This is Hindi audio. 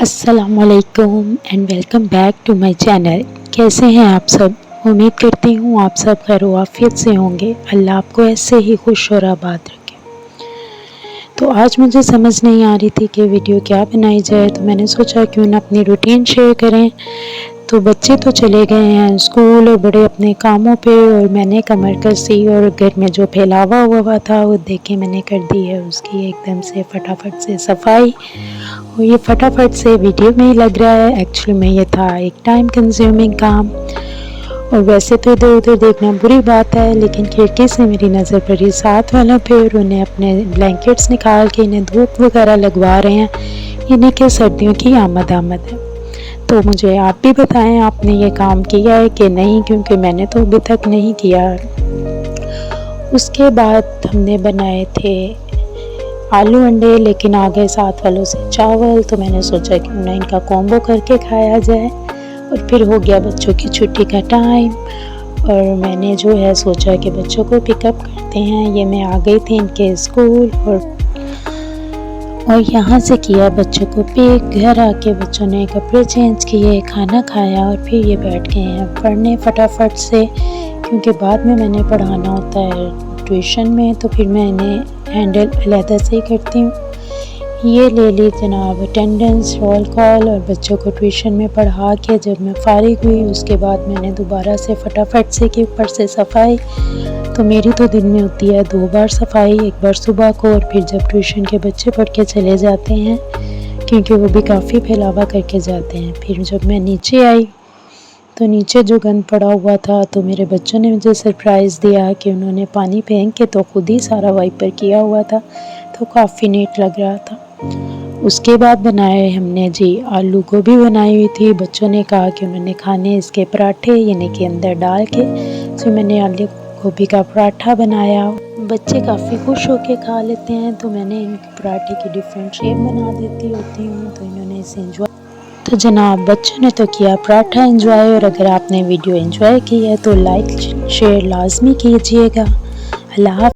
अस्सलामुअलैकुम and welcome back to my channel. कैसे हैं आप सब? उम्मीद करती हूँ आप सब खैर आफियत से होंगे। अल्लाह आपको ऐसे ही खुश और आबाद रखे। तो आज मुझे समझ नहीं आ रही थी कि वीडियो क्या बनाई जाए, तो मैंने सोचा क्यों ना अपनी रूटीन शेयर करें। तो बच्चे तो चले गए हैं स्कूल और बड़े अपने कामों पे, और मैंने कमर कसी और घर में जो फैलावा हुआ था वो देख के मैंने कर दी है उसकी एकदम से फटाफट से सफाई। और ये फटाफट से वीडियो में ही लग रहा है, एक्चुअली में ये था एक टाइम कंज्यूमिंग काम। और वैसे तो इधर उधर देखना बुरी बात है, लेकिन खिड़की से मेरी नज़र पड़ी साथ वालों पे और उन्हें अपने ब्लैंकेट्स निकाल के इन्हें धूप वगैरह लगवा रहे हैं, यानी कि सर्दियों की आमद है। तो मुझे आप भी बताएं आपने ये काम किया है कि नहीं, क्योंकि मैंने तो अभी तक नहीं किया। उसके बाद हमने बनाए थे आलू अंडे, लेकिन आ गए साथ वालों से चावल, तो मैंने सोचा कि उन्हें इनका कॉम्बो करके खाया जाए। और फिर हो गया बच्चों की छुट्टी का टाइम, और मैंने जो है सोचा कि बच्चों को पिकअप करते हैं। ये मैं आ गई थी इनके स्कूल और यहाँ से किया बच्चों को पिक। घर आके बच्चों ने कपड़े चेंज किए, खाना खाया और फिर ये बैठ गए हैं पढ़ने फटाफट से, क्योंकि बाद में मैंने पढ़ाना होता है ट्यूशन में, तो फिर मैं इन्हें हैंडल अलहदा से ही करती हूँ। ये ले ली जनाब अटेंडेंस रोल कॉल, और बच्चों को ट्यूशन में पढ़ा के जब मैं फारिग हुई उसके बाद मैंने दोबारा से फटाफट से की ऊपर से सफाई। तो मेरी तो दिन में होती है 2 बार सफाई, एक बार सुबह को और फिर जब ट्यूशन के बच्चे पढ़ के चले जाते हैं, क्योंकि वो भी काफ़ी फैलावा करके जाते हैं। फिर जब मैं नीचे आई तो नीचे जो गंद पड़ा हुआ था, तो मेरे बच्चों ने मुझे सरप्राइज़ दिया कि उन्होंने पानी फेंक के तो खुद ही सारा वाइपर किया हुआ था, तो काफ़ी नीट लग रहा था। उसके बाद बनाए हमने जी आलू गोभी बनाई हुई थी। बच्चों ने कहा कि उन्होंने खाने इसके पराठे, यानी कि अंदर डाल के, तो मैंने आलू गोभी का पराठा बनाया। बच्चे काफ़ी खुश होके खा लेते हैं, तो मैंने इन पराठे की डिफरेंट शेप बना देती होती हूँ, तो इन्होंने इसे एंजॉय। तो जनाब बच्चों ने तो किया पराठा एंजॉय, और अगर आपने वीडियो एंजॉय की है तो लाइक शेयर लाजमी कीजिएगा। अल्लाह।